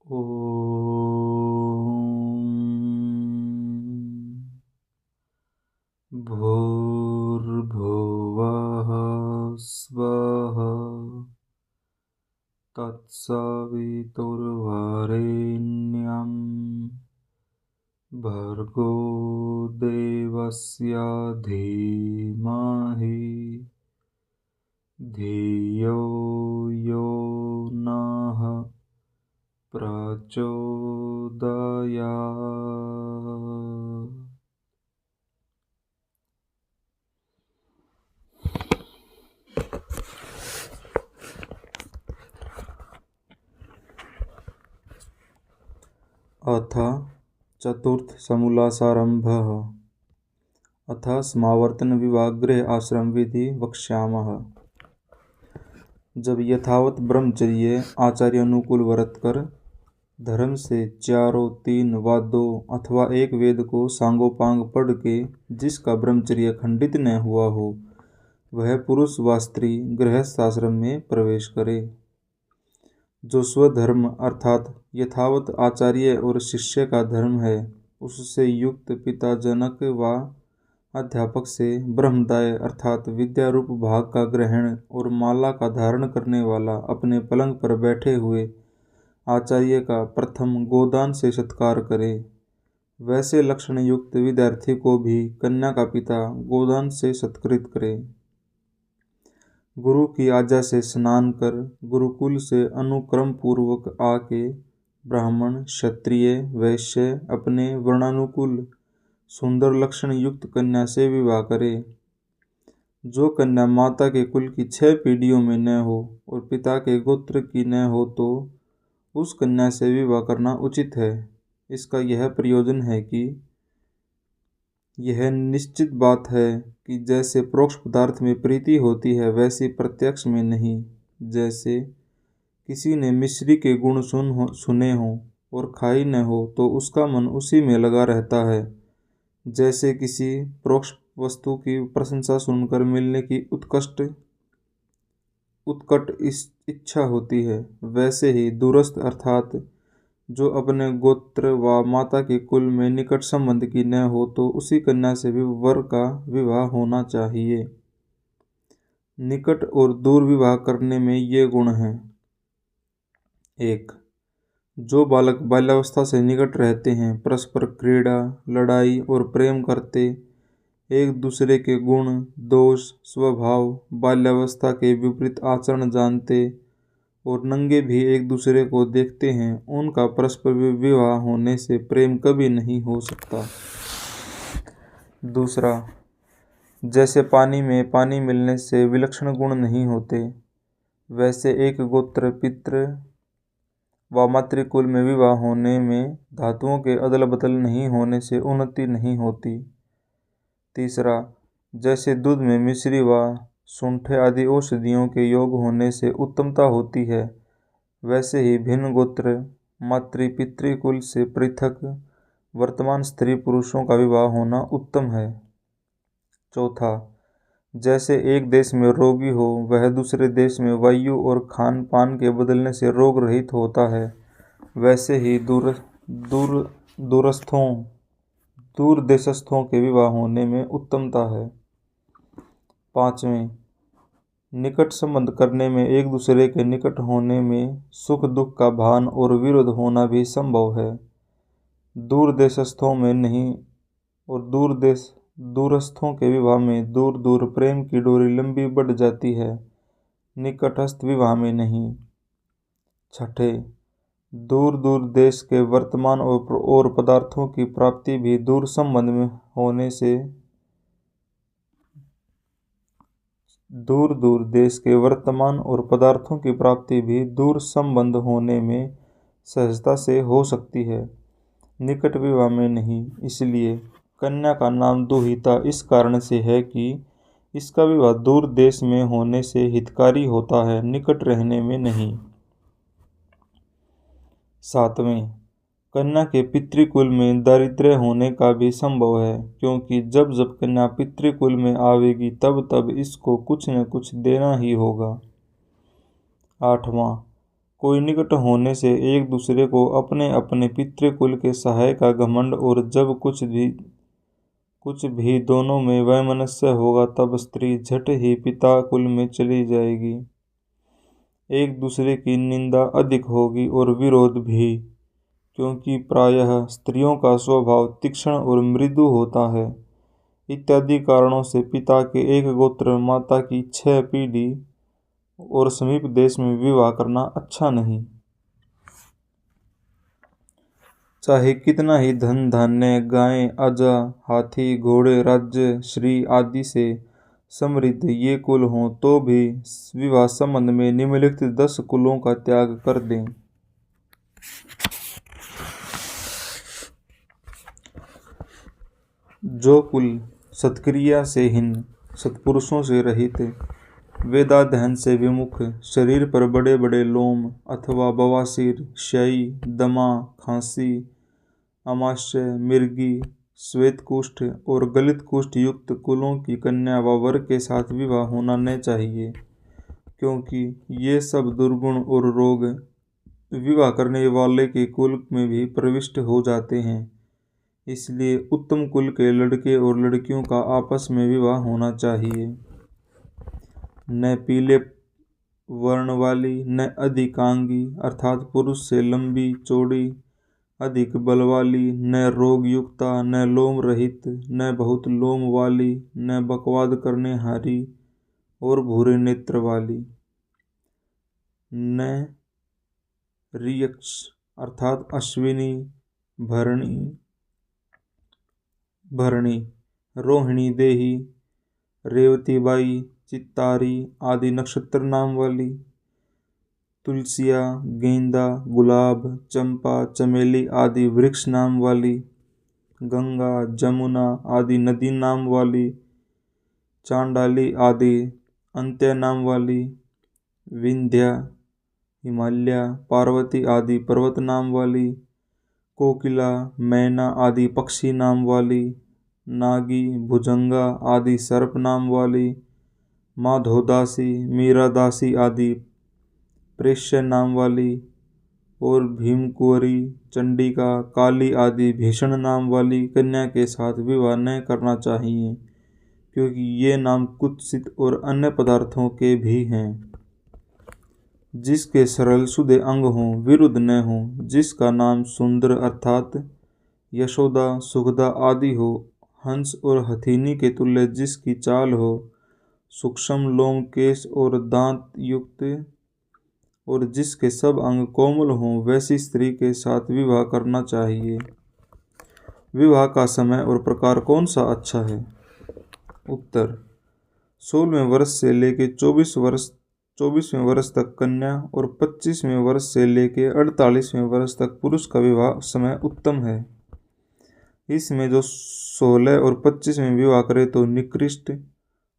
भूर्भुवः स्वः तत्सवितुर्वरेण्यं भर्गो देवस्य धीमहि धियो यो नः प्रचोदयात्। अथ चतुर्थ समूलासारंभः। अथ समावर्तन विवाहगृह आश्रम विधि वक्ष्यामः। जब यथावत ब्रह्मचर्य आचार्य अनुकूल व्रत कर धर्म से चारों तीन व दो अथवा एक वेद को सांगोपांग पढ़ के जिसका ब्रह्मचर्य खंडित न हुआ हो वह पुरुष व स्त्री गृहस्थ आश्रम में प्रवेश करे। जो स्वधर्म अर्थात यथावत आचार्य और शिष्य का धर्म है उससे युक्त पिता जनक व अध्यापक से ब्रह्मदाय अर्थात विद्या रूप भाग का ग्रहण और माला का धारण करने वाला अपने पलंग पर बैठे हुए आचार्य का प्रथम गोदान से सत्कार करे। वैसे लक्षण युक्त विद्यार्थी को भी कन्या का पिता गोदान से सत्कृत करे। गुरु की आज्ञा से स्नान कर गुरुकुल से अनुक्रम पूर्वक आके ब्राह्मण क्षत्रिय वैश्य अपने वर्णानुकूल सुंदर लक्षण युक्त कन्या से विवाह करे। जो कन्या माता के कुल की 6 पीढ़ियों में न हो और पिता के गोत्र की न हो तो उस कन्या से विवाह करना उचित है। इसका यह प्रयोजन है कि यह निश्चित बात है कि जैसे प्रोक्ष पदार्थ में प्रीति होती है वैसी प्रत्यक्ष में नहीं। जैसे किसी ने मिश्री के गुण सुने हों और खाई न हो तो उसका मन उसी में लगा रहता है। जैसे किसी प्रोक्ष वस्तु की प्रशंसा सुनकर मिलने की उत्कट इच्छा होती है वैसे ही दूरस्थ अर्थात जो अपने गोत्र व माता के कुल में निकट संबंध की न हो तो उसी कन्या से भी वर का विवाह होना चाहिए। निकट और दूर विवाह करने में ये गुण हैं। 1. जो बालक बाल्यावस्था से निकट रहते हैं परस्पर क्रीड़ा लड़ाई और प्रेम करते एक दूसरे के गुण दोष स्वभाव बाल्यावस्था के विपरीत आचरण जानते और नंगे भी एक दूसरे को देखते हैं उनका परस्पर विवाह होने से प्रेम कभी नहीं हो सकता। 2. जैसे पानी में पानी मिलने से विलक्षण गुण नहीं होते वैसे एक गोत्र पितृ व मातृकुल में विवाह होने में धातुओं के अदल बदल नहीं होने से उन्नति नहीं होती। 3. जैसे दूध में मिश्री व सूंठे आदि औषधियों के योग होने से उत्तमता होती है वैसे ही भिन्न गोत्र मातृ पितृकुल से पृथक वर्तमान स्त्री पुरुषों का विवाह होना उत्तम है। 4. जैसे एक देश में रोगी हो वह दूसरे देश में वायु और खान पान के बदलने से रोग रहित होता है वैसे ही दूर देशस्थों के विवाह होने में उत्तमता है। 5. निकट संबंध करने में एक दूसरे के निकट होने में सुख दुख का भान और विरोध होना भी संभव है। दूर देशस्थों में नहीं और दूरस्थों के विवाह में दूर दूर प्रेम की डोरी लंबी बढ़ जाती है निकटस्थ विवाह में नहीं। 6. दूर दूर देश के वर्तमान और पदार्थों की प्राप्ति भी दूर संबंध में होने से दूर देश के वर्तमान और पदार्थों की प्राप्ति भी दूर संबंध होने में सहजता से हो सकती है निकट विवाह में नहीं। इसलिए कन्या का नाम दुहिता इस कारण से है कि इसका विवाह दूर देश में होने से हितकारी होता है निकट रहने में नहीं। 7. कन्या के पितृकुल में दारिद्र्य होने का भी संभव है क्योंकि जब जब कन्या पितृकुल में आवेगी तब तब इसको कुछ न कुछ देना ही होगा। 8. कोई निकट होने से एक दूसरे को अपने अपने पितृकुल के सहाय का घमंड, और जब कुछ भी दोनों में वैमनस्य होगा तब स्त्री झट ही पिता कुल में चली जाएगी। एक दूसरे की निंदा अधिक होगी और विरोध भी, क्योंकि प्रायः स्त्रियों का स्वभाव तीक्ष्ण और मृदु होता है। इत्यादि कारणों से पिता के एक गोत्र माता की 6 पीढ़ी और समीप देश में विवाह करना अच्छा नहीं। चाहे कितना ही धन धान्य, गाय, अजा, हाथी, घोड़े, राज्य, श्री आदि से समृद्ध ये कुल हों, तो भी विवाह संबंध में निम्नलिखित 10 कुलों का त्याग कर दें। जो कुल सत्क्रिया से हीन, सत्पुरुषों से रहित, वेदाध्ययन से विमुख, शरीर पर बड़े बड़े लोम अथवा बवासीर, क्षयी, दमा, खांसी, आमाशय, मिर्गी, श्वेत कुष्ठ और गलित कुष्ठ युक्त कुलों की कन्या व वर के साथ विवाह होना न चाहिए, क्योंकि ये सब दुर्गुण और रोग विवाह करने वाले के कुल में भी प्रविष्ट हो जाते हैं। इसलिए उत्तम कुल के लड़के और लड़कियों का आपस में विवाह होना चाहिए। न पीले वर्ण वाली, न अधिकांगी अर्थात पुरुष से लंबी चौड़ी अधिक बल वाली, न रोग युक्ता, न लोम रहित, न बहुत लोम वाली, न बकवाद करने हारी और भूरे नेत्र वाली, न रियक्ष अर्थात अश्विनी, भरणी, रोहिणी, देही, रेवती बाई, चित्तारी आदि नक्षत्र नाम वाली, तुलसिया, गेंदा, गुलाब, चंपा, चमेली आदि वृक्ष नाम वाली, गंगा, जमुना आदि नदी नाम वाली, चांडाली आदि अंत्य नाम वाली, विंध्या, हिमालय, पार्वती आदि पर्वत नाम वाली, कोकिला, मैना आदि पक्षी नाम वाली, नागी, भुजंगा आदि सर्प नाम वाली, माधोदासी, मीरादासी आदि प्रेष्य नाम वाली, और भीमकुंवरी, चंडिका, काली आदि भीषण नाम वाली कन्या के साथ विवाह न करना चाहिए, क्योंकि ये नाम कुत्सित और अन्य पदार्थों के भी हैं। जिसके सरल सुधे अंग हों, विरुद्ध न हों, जिसका नाम सुंदर अर्थात यशोदा, सुखदा आदि हो, हंस और हथीनी के तुल्य जिसकी चाल हो, सूक्ष्म लोम, केश और दांत युक्त, और जिसके सब अंग कोमल हों, वैसी स्त्री के साथ विवाह करना चाहिए। विवाह का समय और प्रकार कौन सा अच्छा है? उत्तर: 16वें वर्ष से लेकर 24वें वर्ष तक कन्या और 25वें वर्ष से लेकर 48वें वर्ष तक पुरुष का विवाह समय उत्तम है। इसमें जो 16 और 25 में विवाह करे तो निकृष्ट,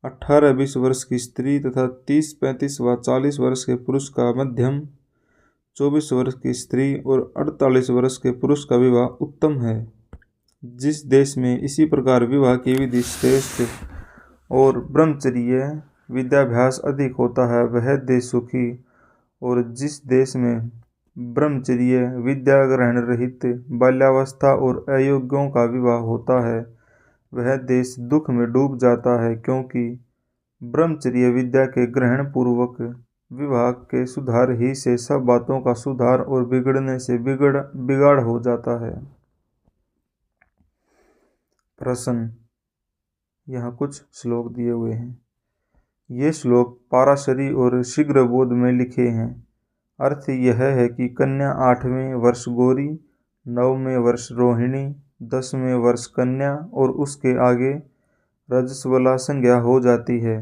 18-20 वर्ष की स्त्री तथा 30-35 व 40 वर्ष के पुरुष का मध्यम, 24 वर्ष की स्त्री और 48 वर्ष के पुरुष का विवाह उत्तम है। जिस देश में इसी प्रकार विवाह की विधि श्रेष्ठ और ब्रह्मचर्य विद्याभ्यास अधिक होता है, वह देश सुखी, और जिस देश में ब्रह्मचर्य विद्या ग्रहण रहित बाल्यावस्था और अयोग्यों का विवाह होता है, वह देश दुख में डूब जाता है, क्योंकि ब्रह्मचर्य विद्या के ग्रहण पूर्वक विवाह के सुधार ही से सब बातों का सुधार और बिगड़ने से बिगाड़ हो जाता है। प्रश्न: यहाँ कुछ श्लोक दिए हुए हैं। ये श्लोक पाराशरी और शीघ्रबोध में लिखे हैं। अर्थ यह है कि कन्या 8वें वर्ष गौरी, 9वें वर्ष रोहिणी, 10वें वर्ष कन्या और उसके आगे रजस्वला संज्ञा हो जाती है।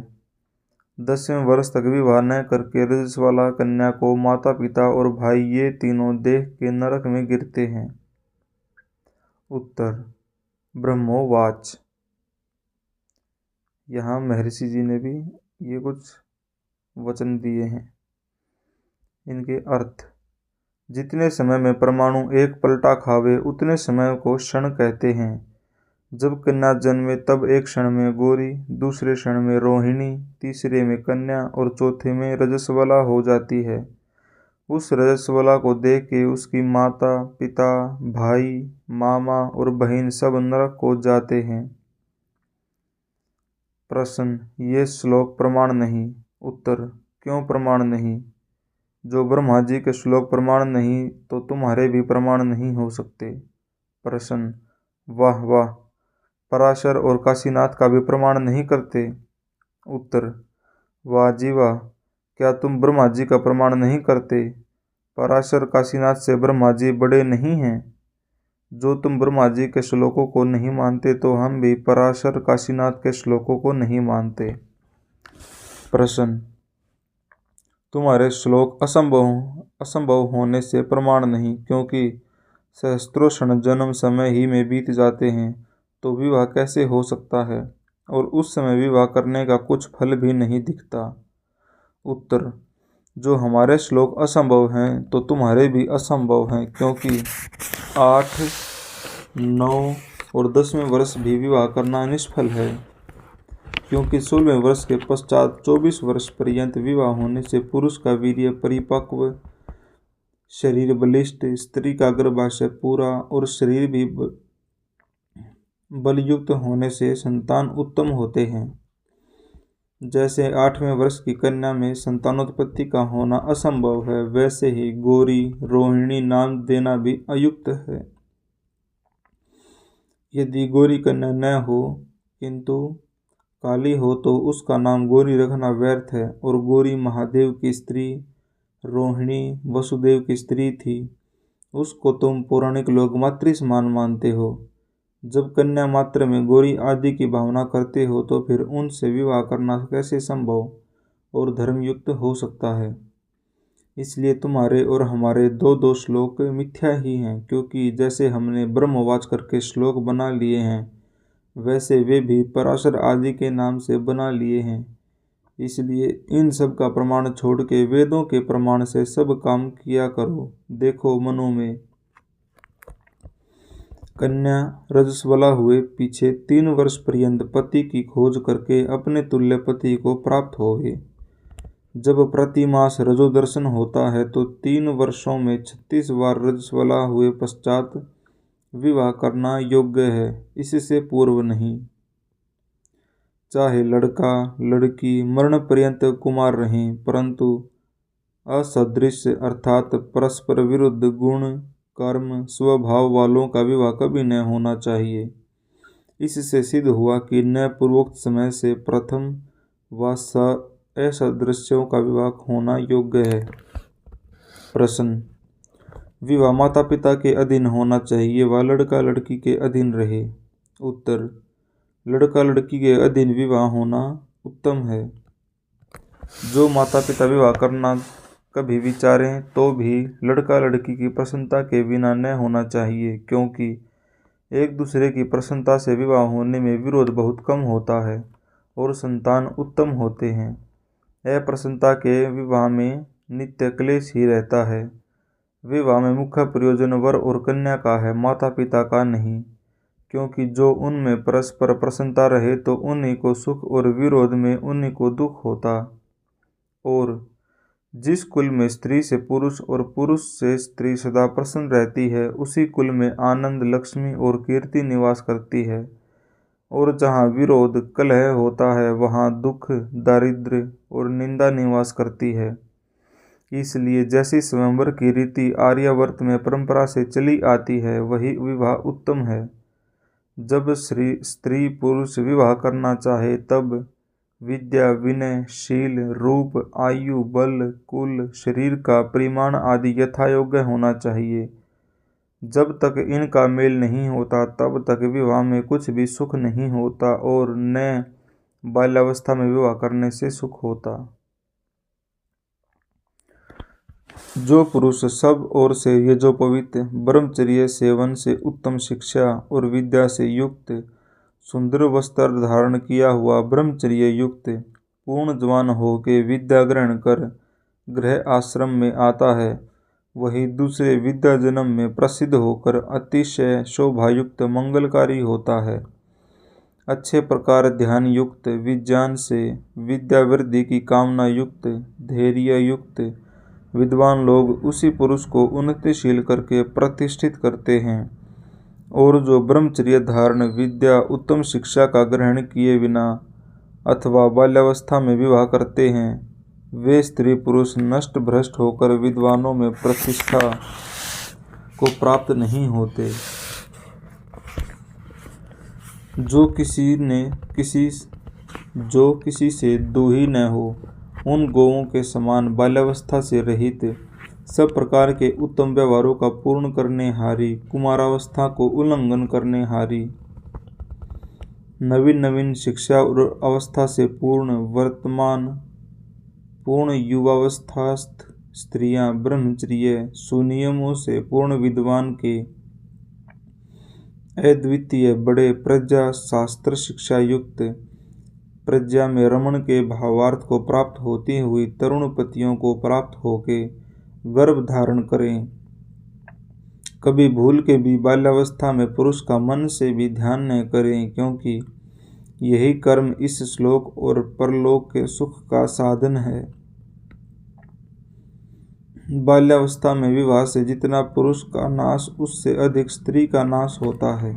10वें वर्ष तक विवाह न करके रजस्वला कन्या को माता पिता और भाई ये तीनों देख के नरक में गिरते हैं। उत्तर: ब्रह्मोवाच। यहाँ महर्षि जी ने भी ये कुछ वचन दिए हैं। इनके अर्थ: जितने समय में परमाणु एक पलटा खावे उतने समय को क्षण कहते हैं। जब कन्या जन्मे तब एक क्षण में गौरी, दूसरे क्षण में रोहिणी, तीसरे में कन्या और चौथे में रजस्वला हो जाती है। उस रजस्वला को देख के उसकी माता पिता भाई मामा और बहन सब नरक को जाते हैं। प्रश्न, ये श्लोक प्रमाण नहीं। उत्तर, क्यों प्रमाण नहीं? जो ब्रह्मा जी के श्लोक प्रमाण नहीं तो तुम्हारे भी प्रमाण नहीं हो सकते। प्रश्न, वाह वाह, पराशर और काशीनाथ का भी प्रमाण नहीं करते। उत्तर, वाह जी वाह, क्या तुम ब्रह्मा जी का प्रमाण नहीं करते? पराशर काशीनाथ से ब्रह्मा जी बड़े नहीं हैं? जो तुम ब्रह्मा जी के श्लोकों को नहीं मानते तो हम भी पराशर काशीनाथ के श्लोकों को नहीं मानते। प्रश्न, तुम्हारे श्लोक असंभव होने से प्रमाण नहीं, क्योंकि सहस्त्रों क्षण जन्म समय ही में बीत जाते हैं, तो विवाह कैसे हो सकता है? और उस समय विवाह करने का कुछ फल भी नहीं दिखता। उत्तर, जो हमारे श्लोक असंभव हैं तो तुम्हारे भी असंभव हैं, क्योंकि 8, 9 और 10वें वर्ष भी विवाह करना निष्फल है, क्योंकि 16वें वर्ष के पश्चात 24 वर्ष पर्यंत विवाह होने से पुरुष का वीर्य परिपक्व, शरीर बलिष्ठ, स्त्री का गर्भाशय पूरा और शरीर भी बलयुक्त होने से संतान उत्तम होते हैं। जैसे 8वें वर्ष की कन्या में संतानोत्पत्ति का होना असंभव है, वैसे ही गौरी रोहिणी नाम देना भी अयुक्त है। यदि गौरी कन्या न हो किंतु काली हो तो उसका नाम गौरी रखना व्यर्थ है। और गौरी महादेव की स्त्री, रोहिणी वसुदेव की स्त्री थी, उसको तुम पौराणिक लोग मातृ समान मानते हो। जब कन्या मात्र में गौरी आदि की भावना करते हो तो फिर उनसे विवाह करना कैसे संभव और धर्मयुक्त हो सकता है? इसलिए तुम्हारे और हमारे दो श्लोक मिथ्या ही हैं, क्योंकि जैसे हमने ब्रह्मवाच करके श्लोक बना लिए हैं, वैसे वे भी पराशर आदि के नाम से बना लिए हैं। इसलिए इन सब का प्रमाण छोड़ के वेदों के प्रमाण से सब काम किया करो। देखो मनु में कन्या रजस्वला हुए पीछे 3 वर्ष पर्यंत पति की खोज करके अपने तुल्य पति को प्राप्त होवे। जब प्रतिमास रजोदर्शन होता है तो 3 वर्षों में 36 बार रजस्वला हुए पश्चात विवाह करना योग्य है, इससे पूर्व नहीं। चाहे लड़का लड़की मरण पर्यंत कुमार रहें, परंतु असदृश अर्थात परस्पर विरुद्ध गुण कर्म स्वभाव वालों का विवाह कभी न होना चाहिए। इससे सिद्ध हुआ कि न पूर्वोक्त समय से प्रथम व असदृश्यों का विवाह होना योग्य है। प्रश्न, विवाह माता पिता के अधीन होना चाहिए व लड़का लड़की के अधीन रहे। उत्तर, लड़का लड़की के अधीन विवाह होना उत्तम है। जो माता पिता विवाह करना कभी विचारें तो भी लड़का लड़की की प्रसन्नता के बिना न होना चाहिए, क्योंकि एक दूसरे की प्रसन्नता से विवाह होने में विरोध बहुत कम होता है और संतान उत्तम होते हैं। अप्रसन्नता के विवाह में नित्य क्लेश ही रहता है। विवाह में मुख्य प्रयोजन वर और कन्या का है, माता पिता का नहीं, क्योंकि जो उनमें परस्पर प्रसन्नता रहे तो उन्हीं को सुख और विरोध में उन्हीं को दुख होता। और जिस कुल में स्त्री से पुरुष और पुरुष से स्त्री सदा प्रसन्न रहती है, उसी कुल में आनंद लक्ष्मी और कीर्ति निवास करती है। और जहाँ विरोध कलह होता है वहाँ दुख दारिद्र्य और निंदा निवास करती है। इसलिए जैसी स्वयंवर की रीति आर्यावर्त में परंपरा से चली आती है, वही विवाह उत्तम है। जब स्त्री पुरुष विवाह करना चाहे तब विद्या विनय शील रूप आयु बल कुल शरीर का परिमाण आदि यथायोग्य होना चाहिए। जब तक इनका मेल नहीं होता तब तक विवाह में कुछ भी सुख नहीं होता और न बाल्यावस्था में विवाह करने से सुख होता। जो पुरुष सब ओर से यजोपवीत ब्रह्मचर्य सेवन से उत्तम शिक्षा और विद्या से युक्त सुंदर वस्त्र धारण किया हुआ ब्रह्मचर्य युक्त पूर्ण जवान हो के विद्या ग्रहण कर गृह आश्रम में आता है, वही दूसरे विद्या जन्म में प्रसिद्ध होकर अतिशय शोभायुक्त मंगलकारी होता है। अच्छे प्रकार ध्यान युक्त विज्ञान से विद्या वृद्धि की कामना युक्त धैर्य युक्त विद्वान लोग उसी पुरुष को उन्नतिशील करके प्रतिष्ठित करते हैं, और जो ब्रह्मचर्य धारण विद्या उत्तम शिक्षा का ग्रहण किए बिना अथवा बाल्यावस्था में विवाह करते हैं, वे स्त्री पुरुष नष्ट भ्रष्ट होकर विद्वानों में प्रतिष्ठा को प्राप्त नहीं होते। जो किसी से दूही न हो, उन गोवों के समान बाल्यावस्था से रहित, सब प्रकार के उत्तम व्यवहारों का पूर्ण करने हारी, कुमारावस्था को उल्लंघन करने हारी, नवीन नवीन शिक्षा और अवस्था से पूर्ण युवावस्थास्थ स्त्रियां ब्रह्मचर्य सुनियमों से पूर्ण विद्वान के अद्वितीय बड़े प्रज्ञा शास्त्र शिक्षा युक्त, प्रज्ञा में रमण के भावार्थ को प्राप्त होती हुई तरुण पतियों को प्राप्त होके गर्भ धारण करें। कभी भूल के भी बाल्यावस्था में पुरुष का मन से भी ध्यान न करें, क्योंकि यही कर्म इस श्लोक और परलोक के सुख का साधन है। बाल्यावस्था में विवाह से जितना पुरुष का नाश, उससे अधिक स्त्री का नाश होता है।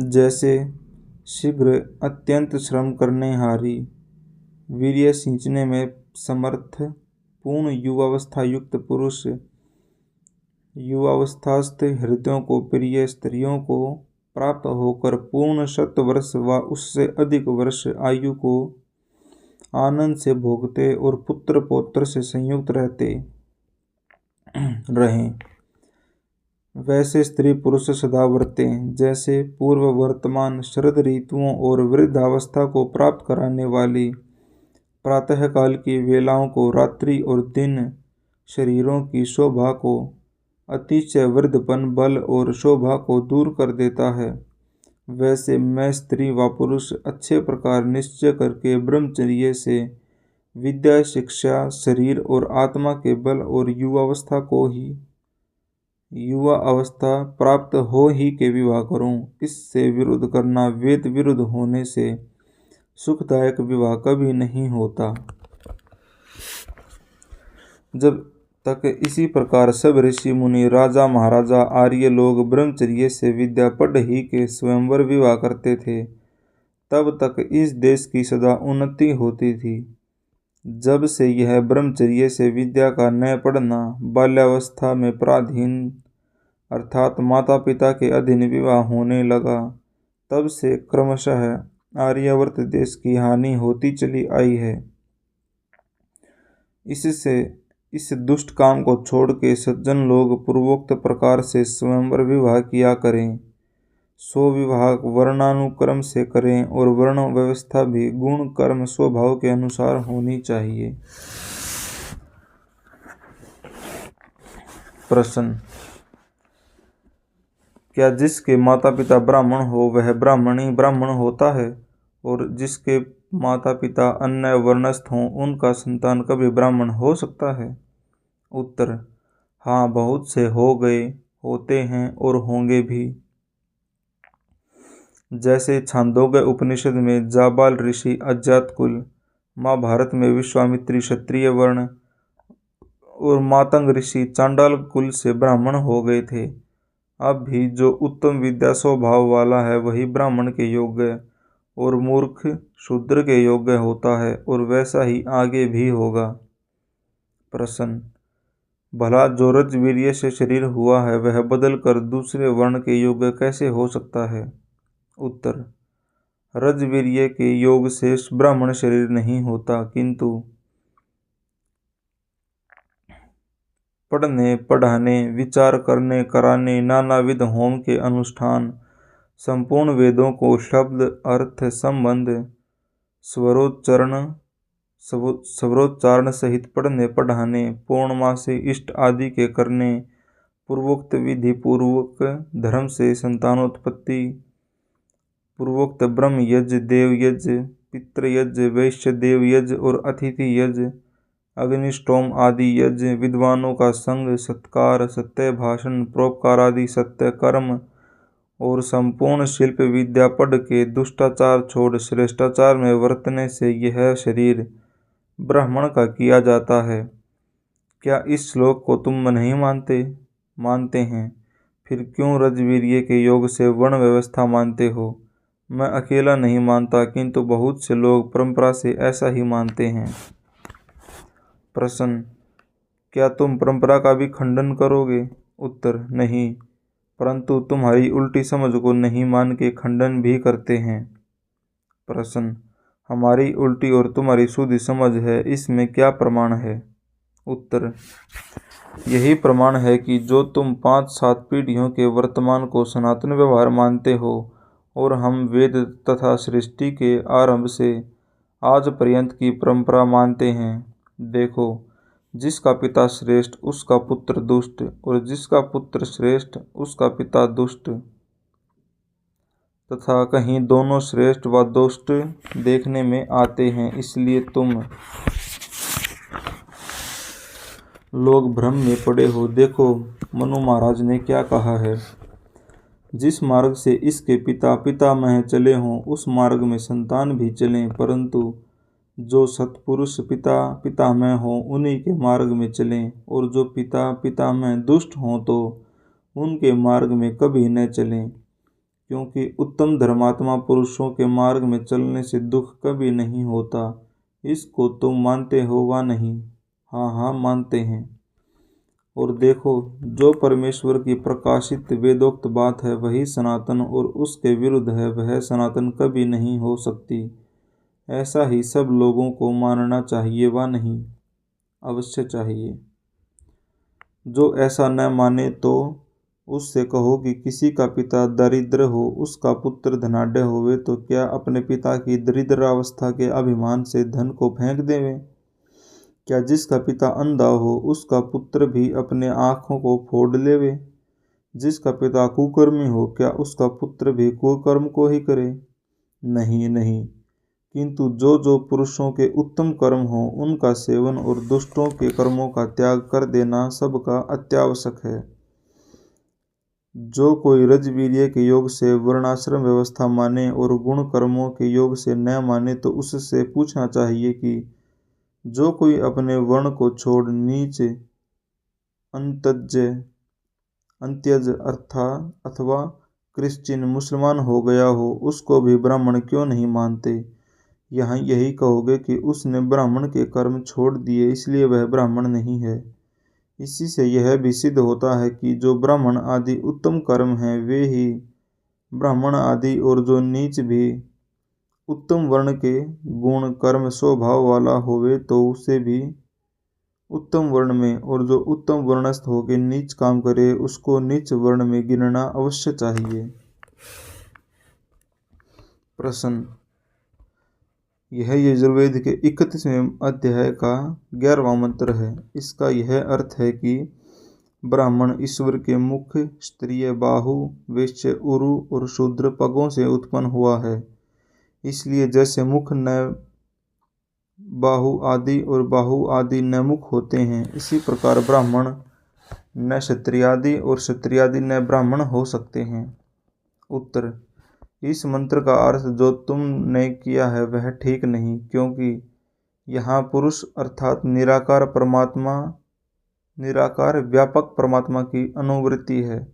जैसे शीघ्र अत्यंत श्रम करने हारी, वीर्य सींचने में समर्थ पूर्ण युवावस्था युक्त पुरुष युवावस्थास्थ हृदयों को प्रिय स्त्रियों को प्राप्त होकर पूर्ण 100 वर्ष व उससे अधिक वर्ष आयु को आनंद से भोगते और पुत्र पौत्र से संयुक्त रहते रहें, वैसे स्त्री पुरुष सदा वर्तें। जैसे पूर्व वर्तमान शरद ऋतुओं और वृद्धावस्था को प्राप्त कराने वाली प्रातःकाल की वेलाओं को रात्रि और दिन शरीरों की शोभा को, अतिशय वृद्धपन बल और शोभा को दूर कर देता है, वैसे मैं स्त्री व पुरुष अच्छे प्रकार निश्चय करके ब्रह्मचर्य से विद्या शिक्षा शरीर और आत्मा के बल और युवा अवस्था प्राप्त हो ही के विवाह करूं। इससे विरोध करना वेद विरुद्ध होने से सुखदायक विवाह कभी नहीं होता। जब तक इसी प्रकार सब ऋषि मुनि राजा महाराजा आर्य लोग ब्रह्मचर्य से विद्या पढ़ ही के स्वयंवर विवाह करते थे, तब तक इस देश की सदा उन्नति होती थी। जब से यह ब्रह्मचर्य से विद्या का न पढ़ना बाल्यावस्था में पराधीन अर्थात माता पिता के अधीन विवाह होने लगा, तब से क्रमशः आर्यावर्त देश की हानि होती चली आई है। इससे इस दुष्ट काम को छोड़ के सज्जन लोग पूर्वोक्त प्रकार से स्वयंवर विवाह किया करें। सो विवाह वर्णानुक्रम से करें और वर्ण व्यवस्था भी गुण कर्म स्वभाव के अनुसार होनी चाहिए। प्रश्न: क्या जिसके माता पिता ब्राह्मण हो वह ब्राह्मण ही ब्राह्मण होता है, और जिसके माता पिता अन्य वर्णस्थ हों उनका संतान कभी ब्राह्मण हो सकता है? उत्तर: हाँ, बहुत से हो गए, होते हैं और होंगे भी। जैसे छांदोग्य उपनिषद में जाबाल ऋषि अजात कुल, महाभारत में विश्वामित्री क्षत्रिय वर्ण और मातंग ऋषि चांडाल कुल से ब्राह्मण हो गए थे। अब भी जो उत्तम विद्या स्वभाव वाला है वही ब्राह्मण के योग्य और मूर्ख शूद्र के योग्य होता है, और वैसा ही आगे भी होगा। प्रश्न: भला जो रजवीर्य से शरीर हुआ है वह बदल कर दूसरे वर्ण के योग्य कैसे हो सकता है? उत्तर: रजवीर्य के योग से ब्राह्मण शरीर नहीं होता, किंतु पढ़ने पढ़ाने विचार करने कराने नानाविध होम के अनुष्ठान संपूर्ण वेदों को शब्द अर्थ संबंध स्वरोच्चारण सहित पढ़ने पढ़ाने पूर्णमासी इष्ट आदि के करने पूर्वोक्त विधि पूर्वक धर्म से संतानोत्पत्ति पूर्वोक्त ब्रह्म यज्ञ देव यज्ञ पितृ यज्ञ वैश्य देव यज्ञ और अतिथि यज्ञ अग्निष्टोम आदि यज्ञ विद्वानों का संग सत्कार सत्य भाषण परोपकार आदि सत्य कर्म और संपूर्ण शिल्प विद्या पढ़ के दुष्टाचार छोड़ श्रेष्ठाचार में वर्तने से यह शरीर ब्राह्मण का किया जाता है। क्या इस श्लोक को तुम नहीं मानते हैं? फिर क्यों रजवीर्य के योग से वर्ण व्यवस्था मानते हो? मैं अकेला नहीं मानता, किंतु बहुत से लोग परंपरा से ऐसा ही मानते हैं। प्रश्न, क्या तुम परंपरा का भी खंडन करोगे? उत्तर, नहीं, परंतु तुम्हारी उल्टी समझ को नहीं मान के खंडन भी करते हैं। प्रश्न, हमारी उल्टी और तुम्हारी शुद्ध समझ है, इसमें क्या प्रमाण है? उत्तर, यही प्रमाण है कि जो तुम 5-7 पीढ़ियों के वर्तमान को सनातन व्यवहार मानते हो और हम वेद तथा सृष्टि के आरंभ से आज पर्यंत की परंपरा मानते हैं। देखो, जिसका पिता श्रेष्ठ उसका पुत्र दुष्ट, और जिसका पुत्र श्रेष्ठ उसका पिता दुष्ट, तथा कहीं दोनों श्रेष्ठ व दुष्ट देखने में आते हैं। इसलिए तुम लोग भ्रम में पड़े हो। देखो, मनु महाराज ने क्या कहा है, जिस मार्ग से इसके पिता पितामह चले हों उस मार्ग में संतान भी चलें, परंतु जो सत्पुरुष पिता पितामह हों उन्हीं के मार्ग में चलें, और जो पिता पितामह दुष्ट हों तो उनके मार्ग में कभी न चलें, क्योंकि उत्तम धर्मात्मा पुरुषों के मार्ग में चलने से दुख कभी नहीं होता। इसको तुम मानते हो वा नहीं? हाँ हाँ, मानते हैं। और देखो, जो परमेश्वर की प्रकाशित वेदोक्त बात है वही सनातन, और उसके विरुद्ध है वह सनातन कभी नहीं हो सकती। ऐसा ही सब लोगों को मानना चाहिए वा नहीं? अवश्य चाहिए। जो ऐसा न माने तो उससे कहो कि किसी का पिता दरिद्र हो, उसका पुत्र धनाढ्य होवे, तो क्या अपने पिता की दरिद्रावस्था के अभिमान से धन को फेंक देवे? क्या जिसका पिता अंधा हो उसका पुत्र भी अपने आँखों को फोड़ लेवे? जिसका पिता कुकर्मी हो क्या उसका पुत्र भी कुकर्म को ही करे? नहीं नहीं, किंतु जो जो पुरुषों के उत्तम कर्म हो उनका सेवन और दुष्टों के कर्मों का त्याग कर देना सबका अत्यावश्यक है। जो कोई रजवीर्य के योग से वर्णाश्रम व्यवस्था माने और गुण कर्मों के योग से न माने, तो उससे पूछना चाहिए कि जो कोई अपने वर्ण को छोड़ नीच अंत्यज अथवा क्रिश्चियन मुसलमान हो गया हो, उसको भी ब्राह्मण क्यों नहीं मानते? यहाँ यही कहोगे कि उसने ब्राह्मण के कर्म छोड़ दिए इसलिए वह ब्राह्मण नहीं है। इसी से यह भी सिद्ध होता है कि जो ब्राह्मण आदि उत्तम कर्म हैं वे ही ब्राह्मण आदि, और जो नीच भी उत्तम वर्ण के गुण कर्म स्वभाव वाला होवे तो उसे भी उत्तम वर्ण में, और जो उत्तम वर्णस्थ होकर नीच काम करे उसको नीच वर्ण में गिनना अवश्य चाहिए। प्रश्न, यह यजुर्वेद के 31वें अध्याय का 11वां मंत्र है। इसका यह अर्थ है कि ब्राह्मण ईश्वर के मुख, क्षत्रिय बाहु, वैश्य उरु और शूद्र पगों से उत्पन्न हुआ है। इसलिए जैसे मुख न बाहु आदि और बाहु आदि न मुख होते हैं, इसी प्रकार ब्राह्मण न क्षत्रियादि और क्षत्रियादि न ब्राह्मण हो सकते हैं। उत्तर, इस मंत्र का अर्थ जो तुमने किया है वह ठीक नहीं, क्योंकि यहाँ पुरुष अर्थात निराकार व्यापक परमात्मा की अनुवृत्ति है।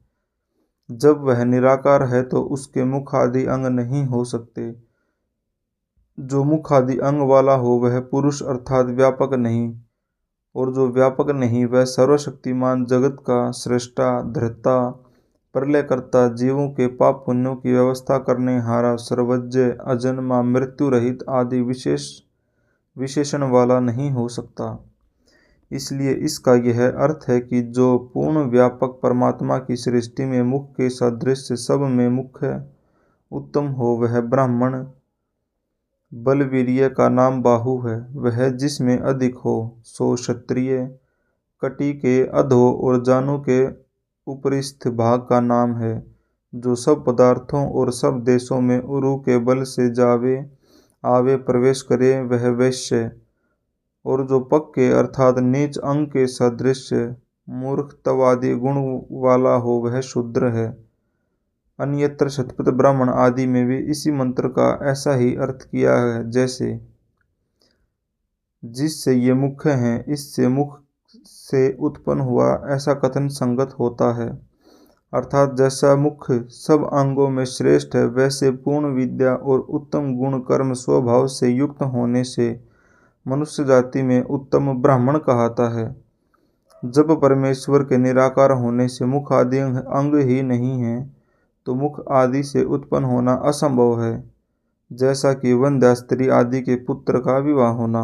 जब वह निराकार है तो उसके मुख आदि अंग नहीं हो सकते। जो मुख आदि अंग वाला हो वह पुरुष अर्थात व्यापक नहीं, और जो व्यापक नहीं वह सर्वशक्तिमान जगत का सृष्टा, धर्ता, प्रलयकर्ता, जीवों के पाप पुण्यों की व्यवस्था करने हारा, सर्वज्ञ, अजन्मा, मृत्यु रहित आदि विशेषण वाला नहीं हो सकता। इसलिए इसका यह अर्थ है कि जो पूर्ण व्यापक परमात्मा की सृष्टि में मुख के सदृश सब में मुख्य उत्तम हो वह ब्राह्मण। बलवीर्य का नाम बाहु है, वह जिसमें अधिक हो सो क्षत्रिय। कटी के अधो और जानु के उपरिस्थ भाग का नाम है। जो सब पदार्थों और सब देशों में उरु के बल से जावे आवे प्रवेश करे वह वैश्य, और जो पक्के अर्थात नीच अंग के सदृश मूर्खत्वादि गुण वाला हो वह शूद्र है। अन्यत्र शतपथ ब्राह्मण आदि में भी इसी मंत्र का ऐसा ही अर्थ किया है, जैसे जिससे ये मुख्य हैं, इससे मुख से उत्पन्न हुआ, ऐसा कथन संगत होता है। अर्थात जैसा मुख्य सब अंगों में श्रेष्ठ है, वैसे पूर्ण विद्या और उत्तम गुण कर्म स्वभाव से युक्त होने से मनुष्य जाति में उत्तम ब्राह्मण कहता है। जब परमेश्वर के निराकार होने से मुख आदि अंग ही नहीं है, तो मुख आदि से उत्पन्न होना असंभव है, जैसा कि वंध्या स्त्री आदि के पुत्र का विवाह होना।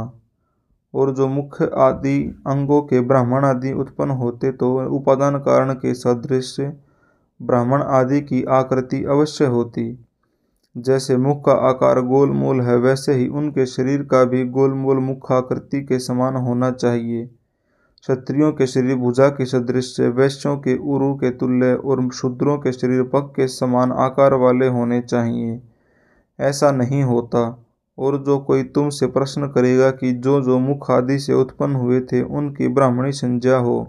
और जो मुख्य आदि अंगों के ब्राह्मण आदि उत्पन्न होते, तो उपादान कारण के सदृश ब्राह्मण आदि की आकृति अवश्य होती। जैसे मुख का आकार गोलमोल है, वैसे ही उनके शरीर का भी गोलमोल मुखाकृति के समान होना चाहिए। क्षत्रियों के शरीर भुजा के सदृश, वैश्यों के उरु के तुल्य और शूद्रों के शरीर पग के समान आकार वाले होने चाहिए। ऐसा नहीं होता। और जो कोई तुमसे प्रश्न करेगा कि जो मुख आदि से उत्पन्न हुए थे उनकी ब्राह्मणी संज्ञा हो,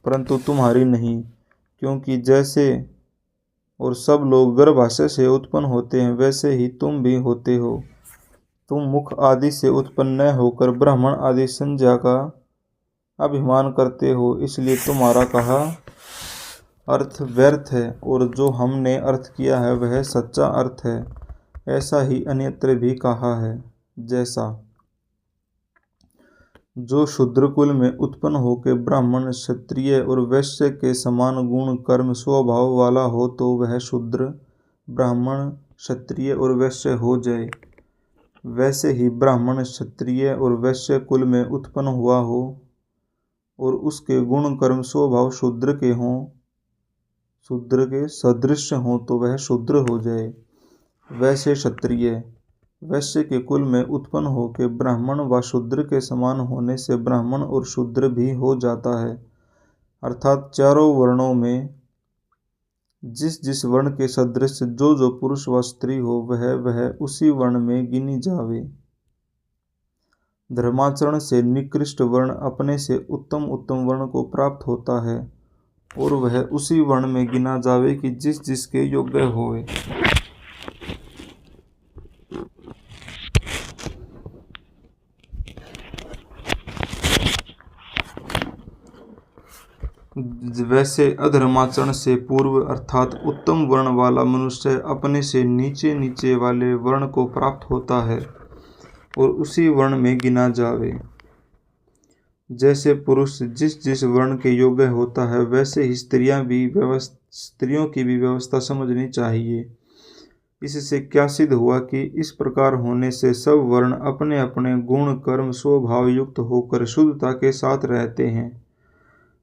परंतु तुम्हारी नहीं, क्योंकि जैसे और सब लोग गर्भाशय से उत्पन्न होते हैं, वैसे ही तुम भी होते हो। तुम मुख आदि से उत्पन्न न होकर ब्राह्मण आदि संज्ञा का अभिमान करते हो, इसलिए तुम्हारा कहा अर्थ व्यर्थ है, और जो हमने अर्थ किया है वह सच्चा अर्थ है। ऐसा ही अन्यत्र भी कहा है, जैसा जो शूद्र कुल में उत्पन्न होकर ब्राह्मण क्षत्रिय और वैश्य के समान गुण कर्म स्वभाव वाला हो, तो वह शूद्र ब्राह्मण क्षत्रिय और वैश्य हो जाए। वैसे ही ब्राह्मण क्षत्रिय और वैश्य कुल में उत्पन्न हुआ हो और उसके गुण कर्म स्वभाव शूद्र के हों, शूद्र के सदृश हों, तो वह शूद्र हो जाए। वैसे क्षत्रिय वैश्य के कुल में उत्पन्न होकर ब्राह्मण व शूद्र के समान होने से ब्राह्मण और शूद्र भी हो जाता है। अर्थात चारों वर्णों में जिस जिस वर्ण के सदृश जो पुरुष व स्त्री हो, वह उसी वर्ण में गिनी जावे। धर्माचरण से निकृष्ट वर्ण अपने से उत्तम उत्तम वर्ण को प्राप्त होता है, और वह उसी वर्ण में गिना जावे कि जिस जिसके योग्य होवे। वैसे अधर्माचरण से पूर्व अर्थात उत्तम वर्ण वाला मनुष्य अपने से नीचे नीचे वाले वर्ण को प्राप्त होता है और उसी वर्ण में गिना जावे। जैसे पुरुष जिस जिस वर्ण के योग्य होता है, वैसे ही स्त्रियों की भी व्यवस्था समझनी चाहिए। इससे क्या सिद्ध हुआ कि इस प्रकार होने से सब वर्ण अपने अपने गुण कर्म स्वभाव युक्त होकर शुद्धता के साथ रहते हैं।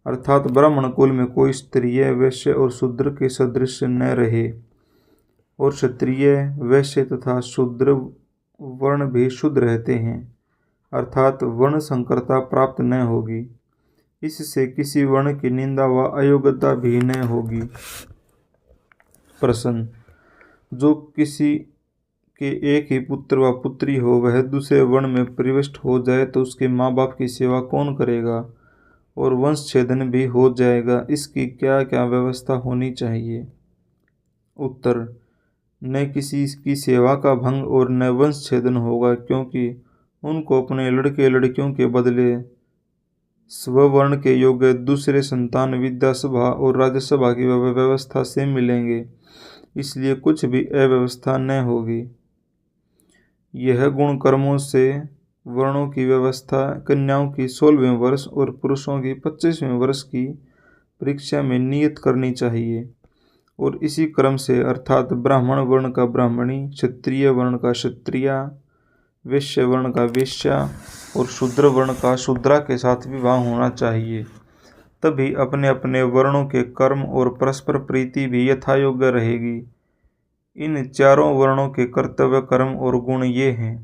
अर्थात ब्राह्मण कुल में कोई स्त्रीय वैश्य और शूद्र के सदृश न रहे, और क्षत्रिय वैश्य तथा शूद्र वर्ण भी शुद्ध रहते हैं, अर्थात वर्ण संकरता प्राप्त न होगी। इससे किसी वर्ण की निंदा व अयोग्यता भी न होगी। प्रश्न: जो किसी के एक ही पुत्र व पुत्री हो, वह दूसरे वर्ण में प्रविष्ट हो जाए तो उसके माँ बाप की सेवा कौन करेगा और वंश छेदन भी हो जाएगा, इसकी क्या क्या व्यवस्था होनी चाहिए? उत्तर: न किसी की सेवा का भंग और न वंश छेदन होगा, क्योंकि उनको अपने लड़के लड़कियों के बदले स्ववर्ण के योग्य दूसरे संतान विद्या सभा और राज्यसभा की व्यवस्था से मिलेंगे, इसलिए कुछ भी अव्यवस्था न होगी। यह गुण कर्मों से वर्णों की व्यवस्था कन्याओं की 16वें वर्ष और पुरुषों की 25वें वर्ष की परीक्षा में नियत करनी चाहिए, और इसी क्रम से अर्थात ब्राह्मण वर्ण का ब्राह्मणी, क्षत्रिय वर्ण का क्षत्रिया, वैश्य वर्ण का वैश्या और शूद्र वर्ण का शूद्रा के साथ विवाह होना चाहिए। तभी अपने अपने वर्णों के कर्म और परस्पर प्रीति भी यथायोग्य रहेगी। इन चारों वर्णों के कर्तव्य कर्म और गुण ये हैं: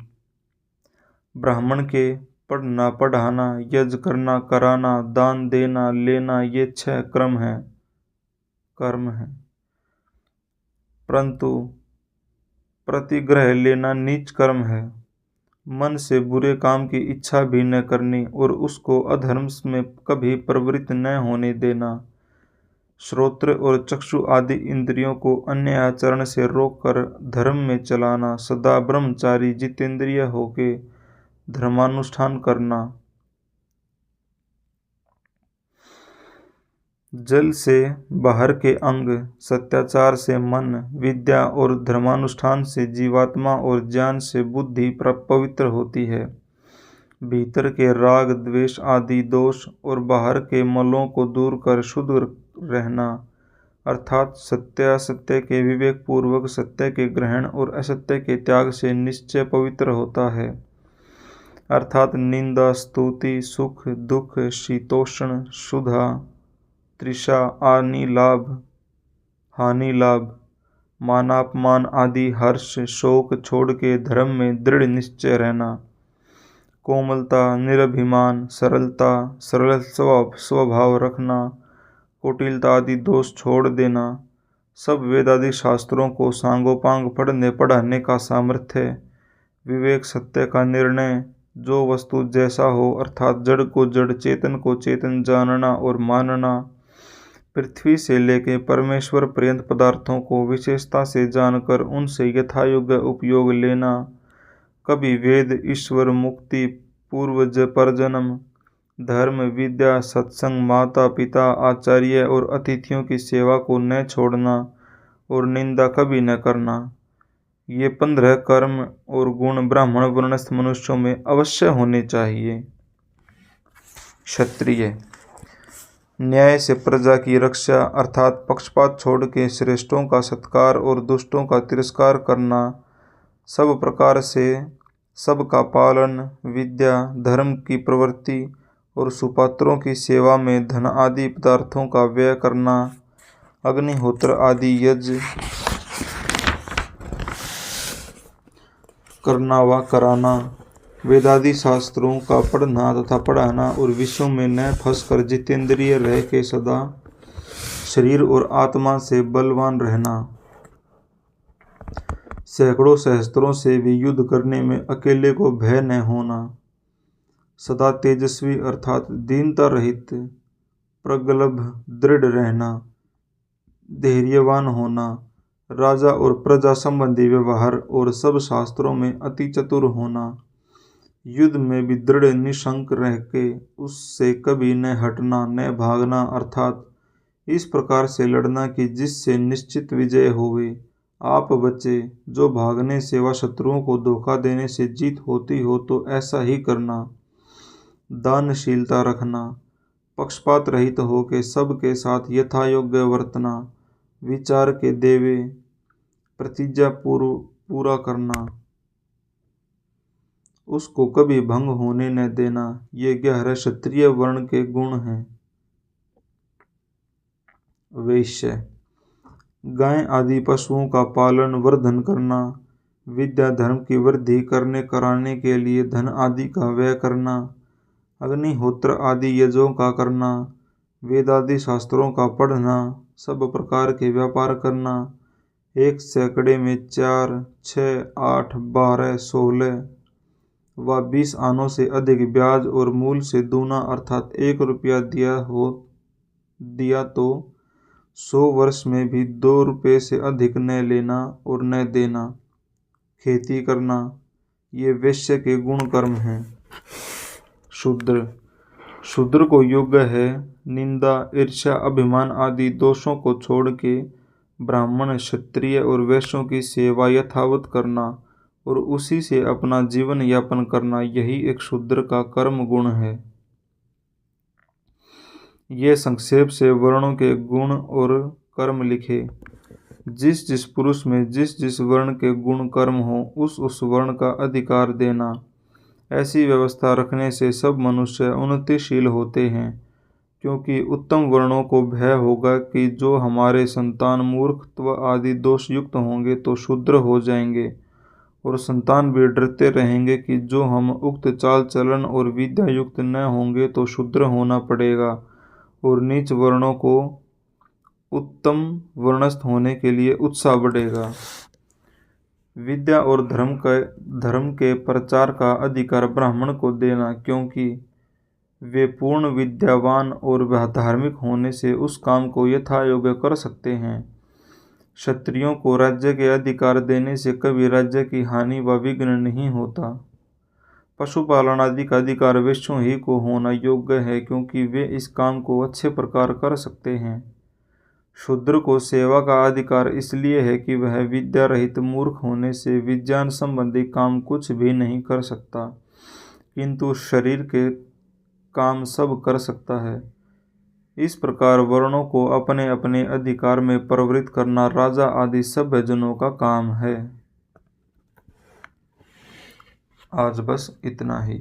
ब्राह्मण के पढ़ना पढ़ाना, यज्ञ करना कराना, दान देना लेना, ये 6 कर्म हैं। परंतु प्रतिग्रह लेना नीच कर्म है। मन से बुरे काम की इच्छा भी न करनी और उसको अधर्म में कभी प्रवृत्त न होने देना। श्रोत्र और चक्षु आदि इंद्रियों को अन्य आचरण से रोककर धर्म में चलाना। सदा ब्रह्मचारी जितेंद्रिय होके धर्मानुष्ठान करना। जल से बाहर के अंग, सत्याचार से मन, विद्या और धर्मानुष्ठान से जीवात्मा और ज्ञान से बुद्धि पवित्र होती है। भीतर के राग द्वेष आदि दोष और बाहर के मलों को दूर कर शुद्ध रहना, अर्थात सत्यासत्य के विवेक पूर्वक सत्य के ग्रहण और असत्य के त्याग से निश्चय पवित्र होता है। अर्थात निंदा, स्तुति, सुख दुख, शीतोष्ण, सुधा, तृषा, आनि लाभ, हानि लाभ, मानापमान आदि हर्ष शोक छोड़ के धर्म में दृढ़ निश्चय रहना। कोमलता, निरभिमान, सरलता, सरल स्वभाव रखना, कुटिलता आदि दोष छोड़ देना। सब वेदादि शास्त्रों को सांगोपांग पढ़ने पढ़ाने का सामर्थ्य। विवेक, सत्य का निर्णय, जो वस्तु जैसा हो, अर्थात जड़ को जड़, चेतन को चेतन जानना और मानना। पृथ्वी से लेकर परमेश्वर पर्यंत पदार्थों को विशेषता से जानकर उनसे यथायोग्य उपयोग लेना। कभी वेद, ईश्वर, मुक्ति, पूर्वज, परजन्म, धर्म, विद्या, सत्संग, माता पिता, आचार्य और अतिथियों की सेवा को न छोड़ना और निंदा कभी न करना। ये 15 कर्म और गुण ब्राह्मण वर्णस्थ मनुष्यों में अवश्य होने चाहिए। क्षत्रिय न्याय से प्रजा की रक्षा, अर्थात पक्षपात छोड़ के श्रेष्ठों का सत्कार और दुष्टों का तिरस्कार करना। सब प्रकार से सबका पालन, विद्या, धर्म की प्रवृत्ति और सुपात्रों की सेवा में धन आदि पदार्थों का व्यय करना। अग्निहोत्र आदि यज्ञ करना व कराना। वेदादि शास्त्रों का पढ़ना तथा पढ़ाना और विषयों में न फंसकर जितेंद्रिय रह के सदा शरीर और आत्मा से बलवान रहना। सैकड़ों सहस्त्रों से भी युद्ध करने में अकेले को भय न होना। सदा तेजस्वी अर्थात दीनता रहित, प्रगल्भ, दृढ़ रहना, धैर्यवान होना, राजा और प्रजा संबंधी व्यवहार और सब शास्त्रों में अति चतुर होना। युद्ध में भी दृढ़ निशंक रह के उससे कभी न हटना न भागना, अर्थात इस प्रकार से लड़ना कि जिससे निश्चित विजय होवे। आप बचे, जो भागने से व शत्रुओं को धोखा देने से जीत होती हो तो ऐसा ही करना। दानशीलता रखना, पक्षपात रहित हो के सबके साथ यथायोग्य वर्तना, विचार के देवे, प्रतिज्ञा पूरा करना, उसको कभी भंग होने न देना। ये 11 क्षत्रिय वर्ण के गुण हैं। वैश्य गाय आदि पशुओं का पालन वर्धन करना, विद्या धर्म की वृद्धि करने कराने के लिए धन आदि का व्यय करना, अग्निहोत्र आदि यज्ञों का करना, वेदादि शास्त्रों का पढ़ना, सब प्रकार के व्यापार करना, एक सैकड़े में 4, 6, 8, 12, 16 व 20 आनों से अधिक ब्याज और मूल से दूना, अर्थात 1 रुपया दिया तो 100 वर्ष में भी 2 रुपये से अधिक न लेना और न देना। खेती करना, ये वैश्य के गुण कर्म हैं। शूद्र को योग्य है निंदा, ईर्ष्या, अभिमान आदि दोषों को छोड़ के ब्राह्मण, क्षत्रिय और वैश्यों की सेवा यथावत करना और उसी से अपना जीवन यापन करना, यही एक शूद्र का कर्म गुण है। ये संक्षेप से वर्णों के गुण और कर्म लिखे। जिस जिस पुरुष में जिस जिस वर्ण के गुण कर्म हो उस वर्ण का अधिकार देना। ऐसी व्यवस्था रखने से सब मनुष्य उन्नतिशील होते हैं, क्योंकि उत्तम वर्णों को भय होगा कि जो हमारे संतान मूर्खत्व आदि दोष युक्त होंगे तो शूद्र हो जाएंगे, और संतान भी डरते रहेंगे कि जो हम उक्त चाल चलन और विद्या युक्त न होंगे तो शूद्र होना पड़ेगा, और नीच वर्णों को उत्तम वर्णस्थ होने के लिए उत्साह बढ़ेगा। विद्या और धर्म के प्रचार का अधिकार ब्राह्मण को देना, क्योंकि वे पूर्ण विद्यावान और धार्मिक होने से उस काम को यथायोग्य कर सकते हैं। क्षत्रियों को राज्य के अधिकार देने से कभी राज्य की हानि व विघ्न नहीं होता। पशुपालन आदि का अधिकार वैश्यों ही को होना योग्य है, क्योंकि वे इस काम को अच्छे प्रकार कर सकते हैं। शूद्र को सेवा का अधिकार इसलिए है कि वह विद्या रहित मूर्ख होने से विज्ञान संबंधी काम कुछ भी नहीं कर सकता, किंतु शरीर के काम सब कर सकता है। इस प्रकार वर्णों को अपने अपने अधिकार में प्रवृत्त करना राजा आदि सभ्य जनों का काम है। आज बस इतना ही।